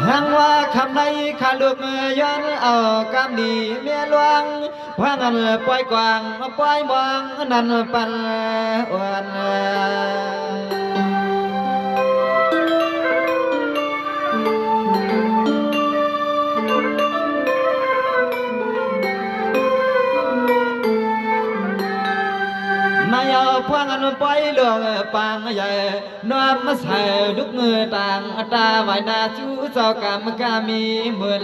หังว่าคำในขาลูกย้อนเอากำดีเมียหลวงพางันปล่อยกวางปล่อยมองนั่นปันอ้วนนายเอาพวงอันปล่อยหลวงปางใหญ่น้อมมาใส่ดุกมือต่างตาไว้นาจูเจ้ากรรมกามีมือ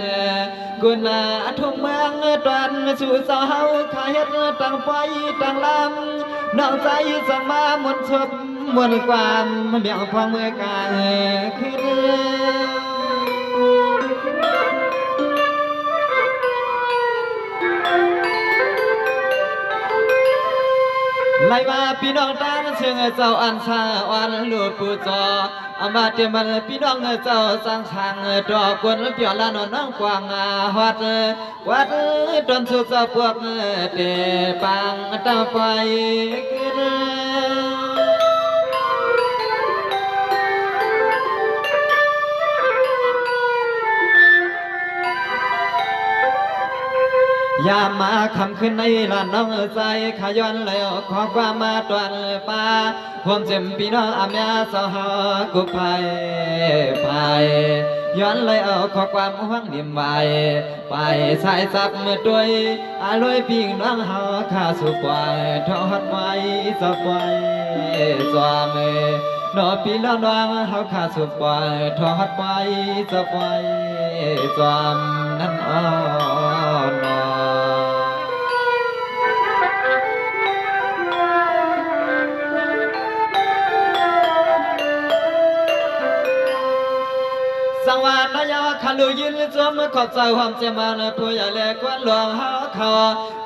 กุณาทุ่งเมืองตอนสู่เจ้าเฮาขาเฮ็ดตั้งไฟตั้งลำน้องใจสั่งมามนต์ศพมนต์ความเบี่ยงพองเมื่อกาขึ้นไล่มาพี่น้องตาเชิงเจ้าอันซาอ่อนลูกผู้จออามาเตมันพี่น้องเจ้าสังช่างดอกกวนเปียละนอนน้องกวางวัดจนสุดเจ้าพวกเตปังตาไปขึ้นยามมาคำขึ้นในลานน้องใจขย้อนแล้วขอความมาตวนป่าความเจ็บพี่น้องอาเมียสาวกุภัยย้อนเลยเอาขอความหวังนิ่มไว้ไปสายสับเมื่อด้วยอารวยพี่น้องเฮาข้าสุปล่อยทอดไว้จะปล่อยจอมนอพี่น้องเฮาข้าสุปล่อยทอดไว้จะปล่อยจอมนั้นอ่อนสังวาสนายขันลุยินจวมขอบใจความเจมันผู้ใหญ่เล็กวันหลวงเฮาเขา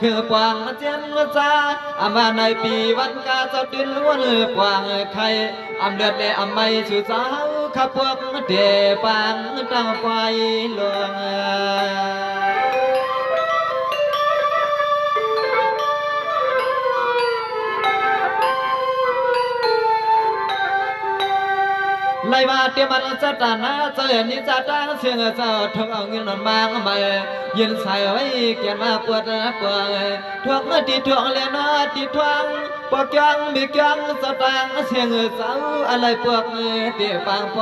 คือปวงเจียนจ้าอามาในปีวันกาเจ้าดินล้วนปวงไข่อำเดือดเลยอำไม่สู่สาวขับพวกเดปังตั้งไฟหลวงไล่มาเตมันจะตาหน้าเจอนี่จะตั้งเสียงเจ้าทงเอาเงินนอนมางมายืนใส่ไว้เกียนมาปวดทวงตีทวงเลียนตีทวงปอกยังมียังจะตั้งเสียงเจ้าอะไรพวกเตียปางไฟ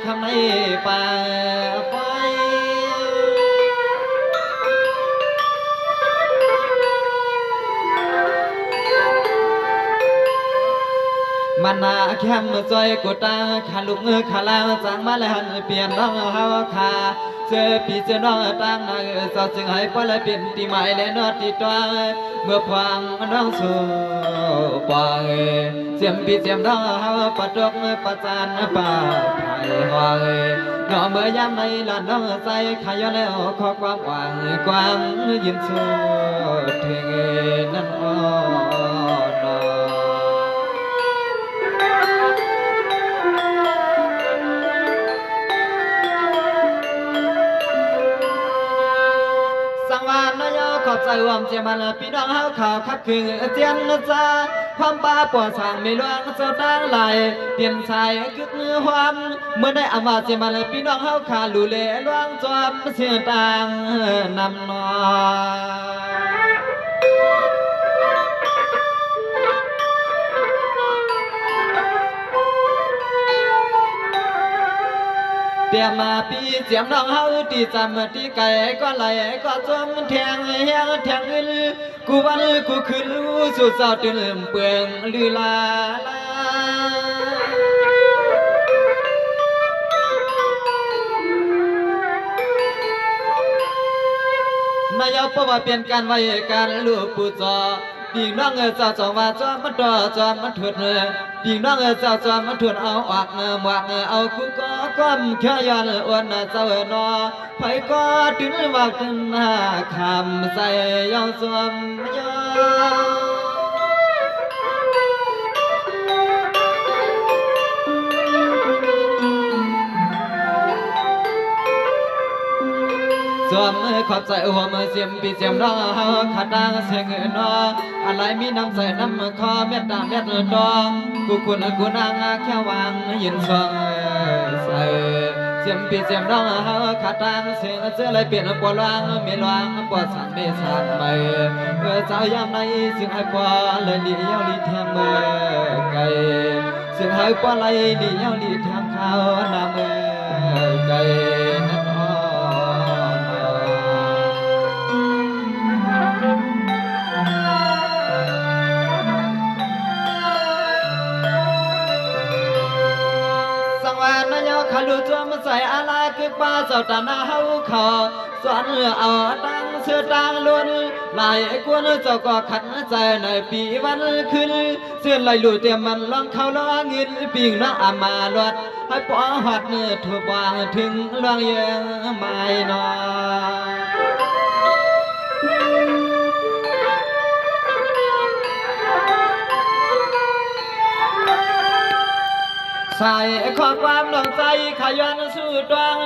คำในปางไฟมันนาแคมจอยกุตาขาลุกขาลางจางมาเลยหันเปลี่ยนน้องเฮาขาเจอพี่เจอน้องตั้งนาเจ้าจึงให้พอเลยเป็นตีใหม่เลยนอตีตัวเมื่อพวังน้องสู่ปอยเจียมพี่เจียมน้องเฮาปะจกปะจานป่าไทยหอยน้องเมื่อยามในลานน้องใจขายแล้วขอความหวังกว้างยินสู่ถึงนั้นอ่อนขอบใจรวมเจมันพี่น้องเฮาข่าวคับคืนเจียนจ้าความป้าปวดสางไม่ลวงเจ้าตั้งไหลเปลี่ยนสายกึกความเมื่อได้อามาเจมันพี่น้องเฮาขาลูเล่ลวงจอมเสียต่างนำนเตียมาปีเจียมน้องเฮาตีจำตีไก่ก็ไหลก็จมแทงเฮียงแทงเงินกูวันกูคืนสู่เจ้าตื่นเปลืองลือลานายเอาเพราะว่าเปลี่ยนการไว้การลูกผู้จอปีน้องเจ้าจอมว่าจอมมันต่อจอมมันถุดปีน้องเจ้าจอมมันถุดเอาออกหมวกเอากูก็ก้มแค่ย้อนอ้วนเจ้านอไผก็ตื่นว่าขึ้นหน้าคำใส่ยองสวมยสวมขอบใจหัวมือเสียมปีเสียมน้องเฮาขาดดังเสียงนออะไรมีน้ำใส่น้ำคอเม็ดตาเม็ดดองกูคุณกูนางแค่วางยินสวงใส่เจ สียมปีเสียมน้องเฮาขาตังเสียงเสื้อเลยเปลี่ยนปวดลวงมีลวงปวดสันไม่สันไม่เจ้ายามในเสียงให้ปวดเลยดีเย้าลีแทงเมื่อไก่เสียงให้ปวดเลยดีเย้าลีแทงเขาหน้าเมื่อไก่นั่นอ๋อสังวานนายขลุจวมใส่อะไรคือป้าเจ้าตาหน้าเฮาขอสอนเอาตั้งเสื้อตางล้วนหลายกวนเจ้าก็ขันใจในปีวันขึ้นเสื้อไหลลู่เตรียมมันลองเข้าล้อเงินปิงน้องอามาลวดให้ป้อหัดเนื้อถูกวางถึงลวงเยังไม่นอใส่ข้อความลงใจขยันสู้ดวง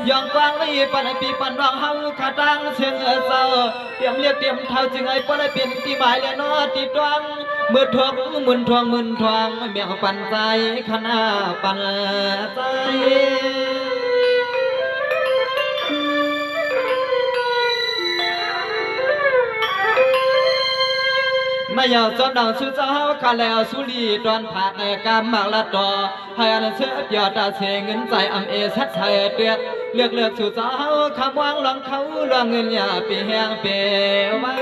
ยองกวางไม่ปันปีปันดองเฮาขาตังเสียงเศร้าเตรียมเรียกเตรียมเท่าจึงไอ้ป้อนได้เป็นปีหมายและนอตีดวงเมื่อทวงมุนทวงมุนทวงเมียปันใจขณะปันใจนายจอมดังสุเจ้าข้าแล้วสุรีตอนผักในกามมากละต่อให้อันเสือยอดตาเสเงินใจอำเอชัดใส่เดือดเลือกสุเจ้าคำวางหลังเขาลวงเงินอย่าปีแห้งเปลวไว้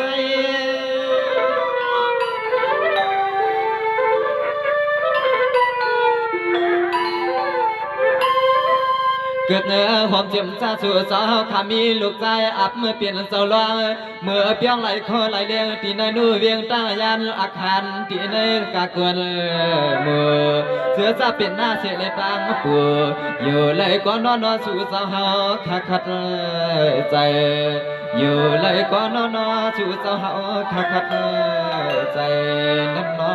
เกิดเนื้อหอมเจียมซาสู่สาวขามีลูกใจอับเมื่อเปลี่ยนเสาลองเมื่อเพียงไหลคอไหลเลี้ยงที่ในนู่เวียงตั้งยันอาคารที่ในกากวนมือเสือจะเป็นหน้าเสียเลยตั้งปูอยู่เลยก็นอนสู่สาวเฮาคักคัดใจอยู่เลยก็นอนสู่สาวเฮาคักคัดใจนั่นนอ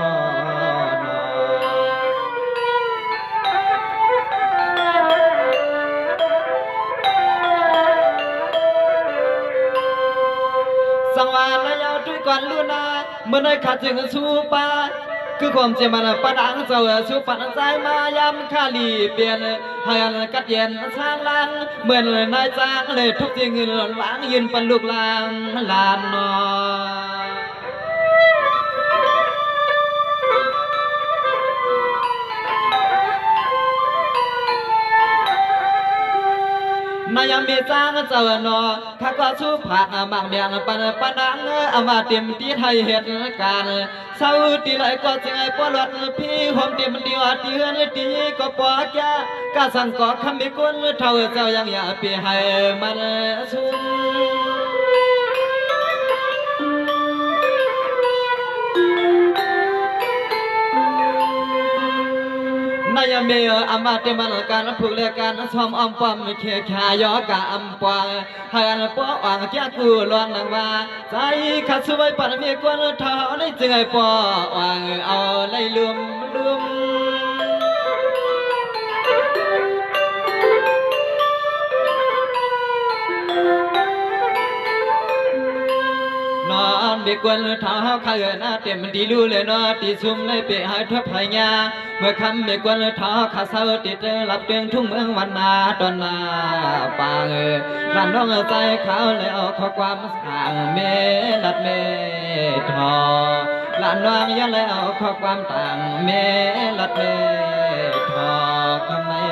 สังวานและยาวด้วยก่อนลูนาเมื่อในขาดจึงสู้ปาคือความเจ็บมันปะดังเจ้าสู้ฝันใจมายำข้าลีเปลี่ยนให้อันกัดเย็นสร้างลังเหมือนนายจ้างเลยทุกที่เงินหล่นวางยืนปันลูกลางลานนอนายมีสร้างเจ้าหนอข้าก็สู้ผักบางเบียงปันปันดังเอามาเตรียมตีไทยเหตุการณ์เศร้าตีไหลก็จึงไอ้ปวดพี่หอมเตรียมตีว่าตีเฮือนตีก็ปวดแก่กะสั่งก็คำมีกุนเท่าเจ้ายังอย่าไปให้มันสูงนายเมย์อามาเตมันการผูกเลือการซ้อมอ้อมป้อมเขี่ยขายอกะอำปวงให้อันป้ออ่างแก่กูลวงนางว่าใจขัดสวยปันเมียกวนเท่าได้จึงไอ้ป้ออ่างเอาไล่ลุมนอนเบียกวนเท้าข้าหน้าเต็มดีรู้เลยนอตีซุ่มเลยเปะหายทับพายาเมื่อคำเบียกวนเท้าข้าเศร้าติดหลับเตียงทุ่งเมืองวันนาตอนนาป่าร้านน้องใจเขาเลยเอาข้อความสั่งเมลัดเมทอร้านน้องยันเลยเอาข้อความต่างเมลัดเมทอคำไม่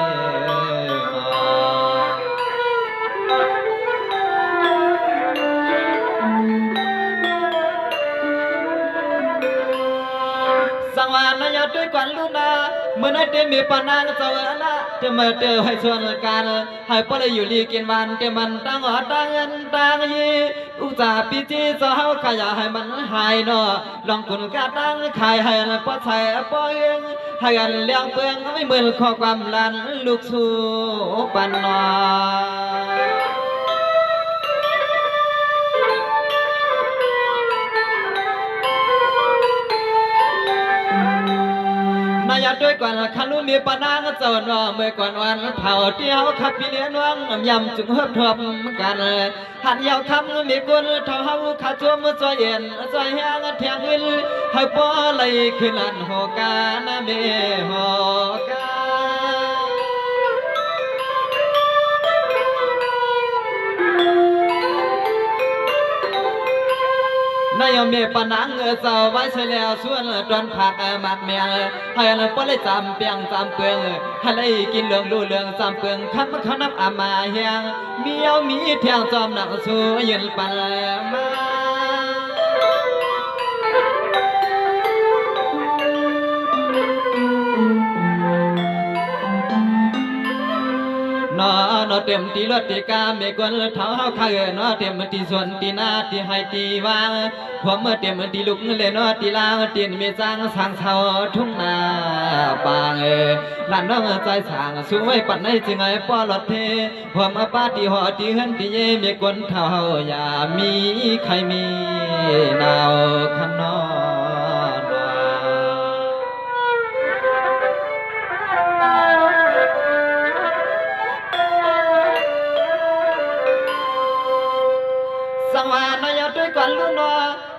สังวานนายด้วยกันลูนาเมื่อนั้นเตมีปานางเจ้าละจะมาเจอให้ส่วนกันให้พอได้อยู่ลีกินวันเตมันตั้งตั้งเงินตั้งยีอุตส่าห์ปีจีเจ้าขยะให้มันหายนอลองคุณกาตั้งขายให้ป้อใส่ป้อเองให้กันเลี้ยงเปลืองไม่เหมือนข้อความลันลูกสู้ปันนอนายด้วยก่อนขันรู้มีปานางเจ้าหนอเมื่อก่อนวันเผาเที่ยวขับพี่เลี้ยนวังยำจุงเฮือบทบกันหันยาวคำมีกุนเท่าเฮาขาชัวมือจอยเย็นจอยแห้งเทียงขึ้นให้ป้อไหลขึ้นอันหอกานาเมหอกา ยมีปนังเสาไว้เฉลียวส่วนตอนผักหมักเมียให้เราปเลยจำเปียงจำเปลืองให้เลยกินเรื่องรู้เรื่องจำเปลืองคำเขานับอามาเฮียงมีเอามีเที่ยงจอมหนักสู้ยืนปันมา nó tiệm tí luật tí ca mẹ quân tháo khai nó tiệm tí xuân tí na tí hai tí vang hôm mà tiệm tí lục lên nó tí la tiền mẹ giang sang sau thung na bang làn nóใจsang xuốngไว้ปัดในจึงไอ้ป้อรถเทhôm màป้าtí họ tí hơn tíเย่mẹ quân tháoอย่ามีใครมีนาวขันนอ สังวานายด้วยกันลุ้นว่า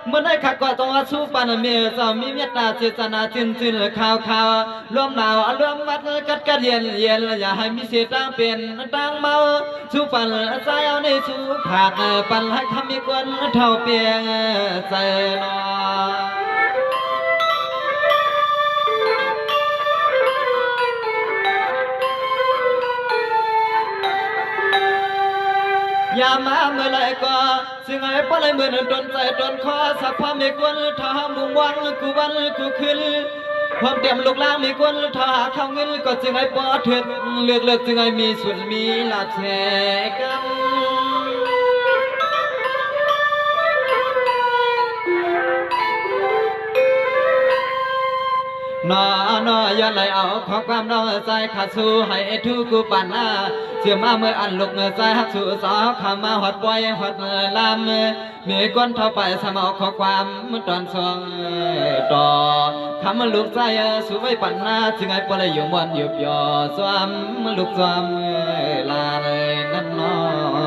เมื่อได้ขัดกว่าต้องสู้ปันเมียจะมีเมตตาเจตนาจินจินข่าวข่าวรวมเหล่ารวมวัดกัดกัดเย็นเย็นอย่าให้มีเสียตั้งเป็นตั้งเมาสู้ปันใจเอาในสู้ผักปันให้คำมีกวนเท่าเปียงใจนอยามาเมื่อไรก็สิ่งไอ้ปลายมือนั้นโดนใจโดนคอสักพาไม่กวนทามุงวันกูขึ้นความเตรียมลูกล้างไม่กวนทาเข้าเงินก็จึงไอ้ปอเถิดเลือกจึงไอ้มีส่วนมีหลับแฉกันนอย้อนไหลเอาขอความน้องใจขาดสู้ให้ทุกกูปั่นหน้าเสื่อมาเมื่ออันลุกใจหักสู่สาวคำมาหอดบ่อยหอดลำมีก้นเท่าไปสมองขอความตอนสองต่อคำลูกใจสู้ไว้ปั่นหน้าจึงไอ้ปลายอยู่มวนอยู่ย่อซ้ำลูกซ้ำลาเลยนั่นนอ